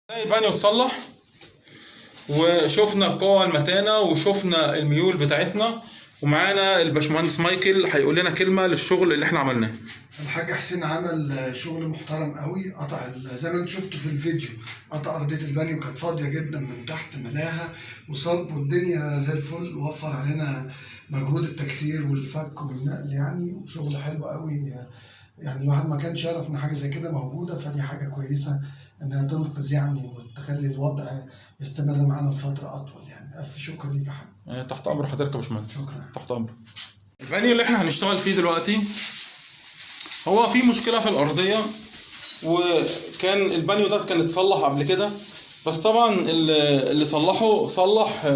بانيو اتصلح وشفنا القوة المتانة وشفنا الميول بتاعتنا، ومعانا الباشمهندس مايكل هيقول لنا كلمة للشغل اللي احنا عملناه. الحاج حسين عمل شغل محترم قوي. قطع زي ما انت شفتوا في الفيديو، قطع ارضيه البانيو كانت فاضيه جدا من تحت، ملاها وصب والدنيا زي الفل، ووفر علينا مجهود التكسير والفك والنقل يعني، وشغل حلو قوي. يعني الواحد ما كانش يعرف ان حاجه زي كده موجوده، فدي حاجه كويسه انها تنقذ يعني وتخلي الوضع يستمر معانا لفتره اطول. يعني الف شكر ليك يا حاج. تحت امر حضرتك يا باشمهندس. شكرا. تحت امر. البانيو اللي احنا هنشتغل فيه دلوقتي هو في مشكلة في الارضية، وكان البانيو ده كان اتصلح قبل كده، بس طبعا اللي صلح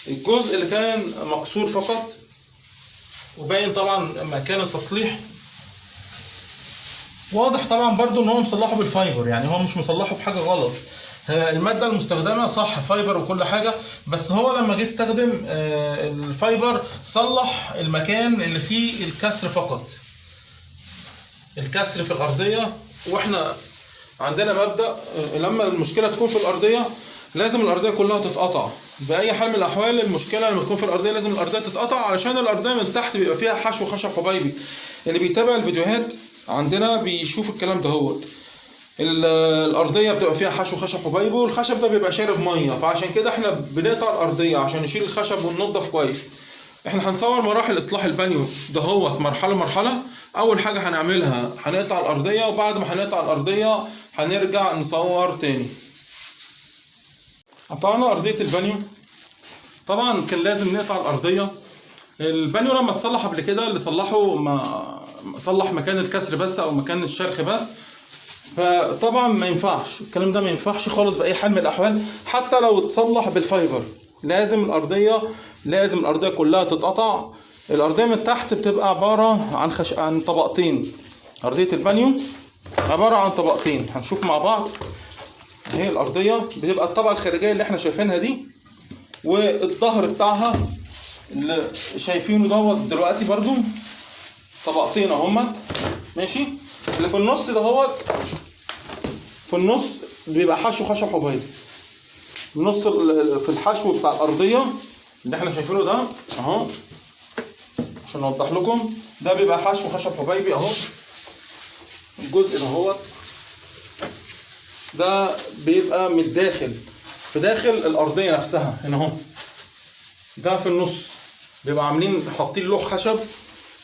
الجزء اللي كان مكسور فقط، وباين طبعا مكان التصليح واضح طبعا برضو ان هو مصلحه بالفايبر، يعني هو مش مصلحه بحاجه غلط. الماده المستخدمه صح فايبر وكل حاجه، بس هو لما جه استخدم الفايبر صلح المكان اللي فيه الكسر فقط، الكسر في الارضيه. واحنا عندنا مبدا لما المشكله تكون في الارضيه لازم الارضيه كلها تتقطع باي حال من الاحوال. المشكله لما تكون في الارضيه لازم الارضيه تتقطع، علشان الارضيه من تحت بيبقى فيها حشو خشب حبيبي. اللي بيتابع الفيديوهات عندنا بيشوف الكلام دهوت. الارضيه بتبقى فيها حشو خشب حبيبي، والخشب ده بيبقى شارب ميه، فعشان كده احنا بنقطع الارضيه عشان نشيل الخشب وننضف كويس. احنا هنصور مراحل اصلاح البانيو دهوت مرحله مرحله. اول حاجه هنعملها هنقطع الارضيه، وبعد ما هنقطع الارضيه هنرجع نصور تاني. قطعنا ارضيه البانيو. طبعا كان لازم نقطع الارضيه. البانيو لما اتصلح قبل كده اللي صلحه ما صلح مكان الكسر بس او مكان الشرخ بس، فطبعا ما ينفعش الكلام ده، ما ينفعش خالص باي حال من الاحوال. حتى لو اتصلح بالفايبر لازم الارضيه كلها تتقطع. الارضيه من تحت بتبقى عباره عن طبقتين. ارضيه البانيو عباره عن طبقتين، هنشوف مع بعض. هي الارضيه بتبقى الطبقه الخارجيه اللي احنا شايفينها دي، والظهر بتاعها اللي شايفينه دوت دلوقتي برضو طبقتين اهمت، ماشي. اللي في النص دهوت، في النص بيبقى حشو خشب حبيبي. النص في الحشو بتاع الارضيه اللي احنا شايفينه ده اهو، عشان اوضح لكم، ده بيبقى حشو خشب حبيبي اهو. الجزء دهوت ده بيبقى من الداخل، في داخل الارضيه نفسها هنا اهو. ده في النص بيبقى حاطين لوح خشب.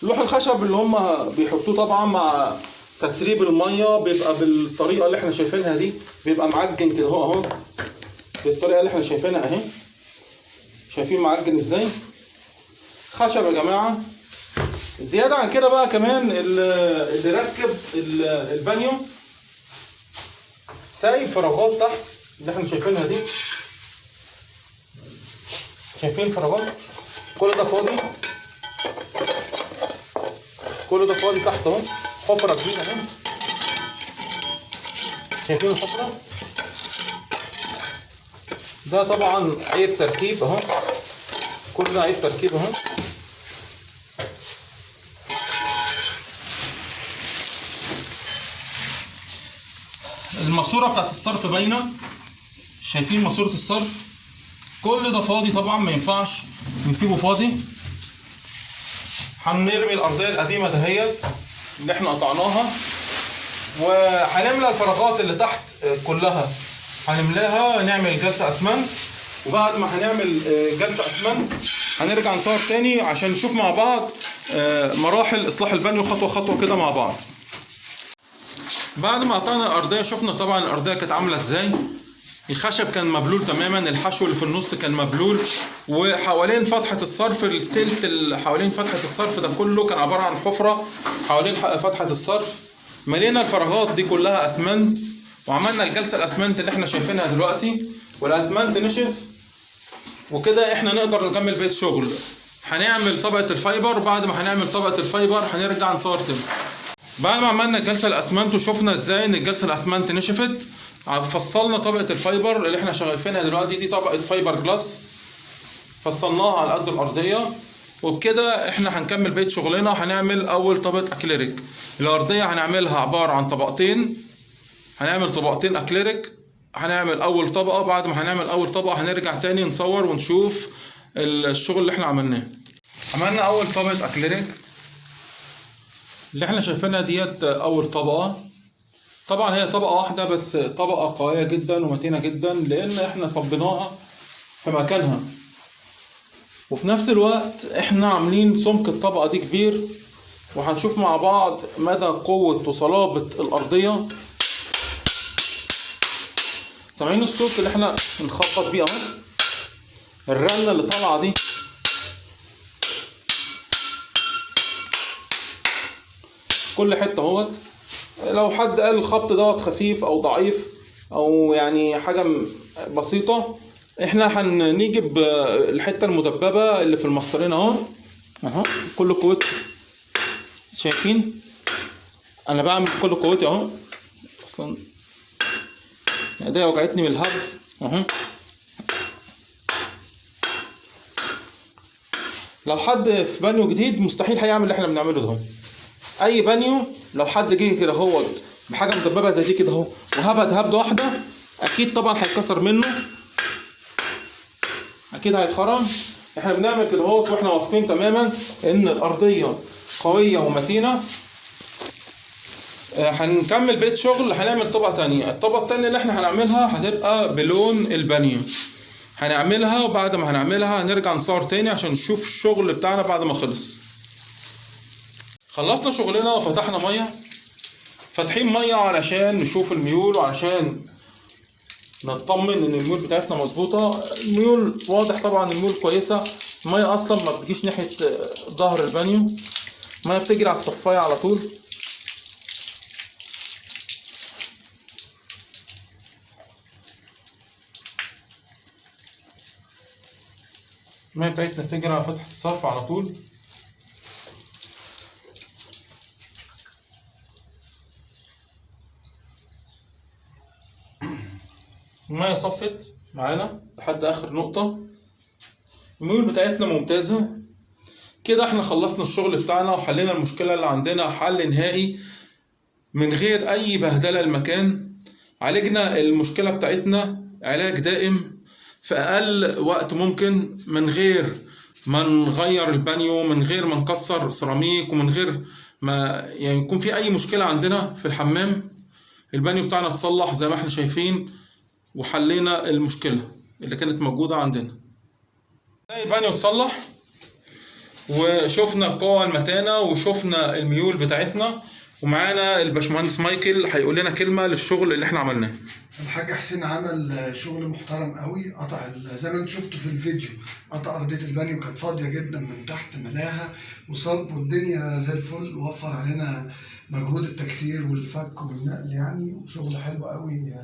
لوح الخشب اللي هم بيحطوه طبعا مع تسريب الميه بيبقى بالطريقه اللي احنا شايفينها دي، بيبقى معجن كده اهو، بالطريقه اللي احنا شايفينها اهي. شايفين معجن ازاي؟ خشب يا جماعه. زياده عن كده بقى كمان اللي ركب البانيو سايب فراغات تحت اللي احنا شايفينها دي. شايفين فراغات؟ كل ده فاضي، كل ده فاضي تحت اهو. حفره كبيره اهي، شايفين الحفره؟ ده طبعا عيب تركيب اهو، كل ده عيب تركيب اهو. الماسوره بتاعت الصرف باينه، شايفين ماسوره الصرف؟ كل ده فاضي طبعا، ما ينفعش نسيبه فاضي. هنرمي الارضيه القديمه دهيت اللي احنا قطعناها، وهنملى الفراغات اللي تحت كلها، هنملاها، نعمل جلسه اسمنت. وبعد ما هنعمل جلسه اسمنت هنرجع نصور تاني عشان نشوف مع بعض مراحل اصلاح البانيو خطوه خطوه كده مع بعض. بعد ما قطعنا الارضيه شفنا طبعا الارضيه كانت عامله ازاي. الخشب كان مبلول تماما، الحشو اللي في النص كان مبلول، وحوالين فتحة الصرف التلت اللي حوالين فتحة الصرف ده كله كان عبارة عن حفرة حوالين فتحة الصرف. ملينا الفراغات دي كلها اسمنت، وعملنا الجلسة الاسمنت اللي احنا شايفينها دلوقتي، والاسمنت نشف، وكده احنا نقدر نكمل بقية شغل. هنعمل طبقة الفايبر، بعد ما هنعمل طبقة الفايبر هنرجع نصور تاني. بعد ما عملنا الجلسة الاسمنت وشفنا ازاي ان الجلسة الاسمنت نشفت، فصلنا طبقة الفايبر اللي احنا شايفينها دلوقتي دي طبقة فايبر جلاس، فصلناها على قد الارضية. وبكده احنا هنكمل بقية شغلنا. هنعمل اول طبقة اكليريك. الارضية هنعملها عبارة عن طبقتين، هنعمل طبقتين اكليريك هنعمل اول طبقه. بعد ما هنعمل اول طبقه هنرجع تاني نصور ونشوف الشغل اللي احنا عملناه. عملنا اول طبقه اكليريك اللي احنا شايفينها ديت اول طبقه. طبعا هي طبقه واحده بس طبقه قويه جدا ومتينه جدا لان احنا صبيناها في مكانها، وفي نفس الوقت احنا عاملين سمك الطبقه دي كبير. وهنشوف مع بعض مدى قوه وصلابه الارضيه. سامعين الصوت اللي احنا بنخبط بيه اهو، الرنه اللي طالعه دي. كل حته اهوت. لو حد قال الخبط دوت خفيف او ضعيف او يعني حاجه بسيطه، احنا هنيجي بالحته المدببه اللي في المسطرين اهو كل قوتي. شايفين انا بعمل كل قوتي اهو. اصلا ايديا وجعتني من الهبد اهو. لو حد في بانيو جديد مستحيل هيعمل اللي احنا بنعمله ده. اي بانيو لو حد جه كده اهوت بحاجه مدببه زي دي كده اهو وهبد هبده واحده، اكيد طبعا هيتكسر منه، اكيد هيتخرم. احنا بنعمل كده اهوت واحنا واثقين تماما ان الارضيه قويه ومتينه. هنكمل بقيه شغل. هنعمل طبقه تانية. الطبقه التانية اللي احنا هنعملها هتبقى بلون البانيو. هنعملها وبعد ما هنعملها هنرجع نصور تاني عشان نشوف الشغل بتاعنا بعد ما خلص. خلصنا شغلنا وفتحنا ميه. فاتحين ميه علشان نشوف الميول وعلشان نطمن ان الميول بتاعتنا مظبوطه. الميول واضح طبعا الميول كويسه. الميه اصلا ما بتجيش ناحيه ظهر البانيو، الميه بتجري على الصفايه على طول. الميه بتاعتنا بتجري على فتحه الصرف على طول. الميه صفت معانا لحد اخر نقطه. الميول بتاعتنا ممتازه. كده احنا خلصنا الشغل بتاعنا وحلينا المشكله اللي عندنا حل نهائي من غير اي بهدله المكان. عالجنا المشكله بتاعتنا علاج دائم في اقل وقت ممكن، من غير ما نغير البانيو، من غير ما نكسر سيراميك، ومن غير ما يعني يكون في اي مشكله عندنا في الحمام. البانيو بتاعنا اتصلح زي ما احنا شايفين وحلينا المشكله اللي كانت موجوده عندنا. البانيو اتصلح وشفنا القوة المتانة وشفنا الميول بتاعتنا، ومعانا الباشمهندس مايكل هيقول لنا كلمة للشغل اللي احنا عملناه. الحاج حسين عمل شغل محترم قوي. قطع زي ما انتم شفتوا في الفيديو، قطع ارضيه البانيو كانت فاضيه جدا من تحت، ملاها وصب والدنيا زي الفل، ووفر علينا مجهود التكسير والفك والنقل يعني، وشغل حلو قوي.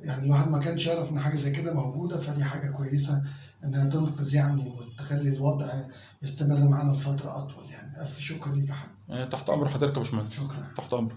يعني الواحد ما كانش يعرف ان حاجه زي كده موجوده، فدي حاجه كويسه انها تنقذ يعني وتخلي الوضع يستمر معانا لفتره اطول يعني. الف شكر ليك يا حاج. تحت امر حضرتك يا باشمهندس. شكرا. تحت امر.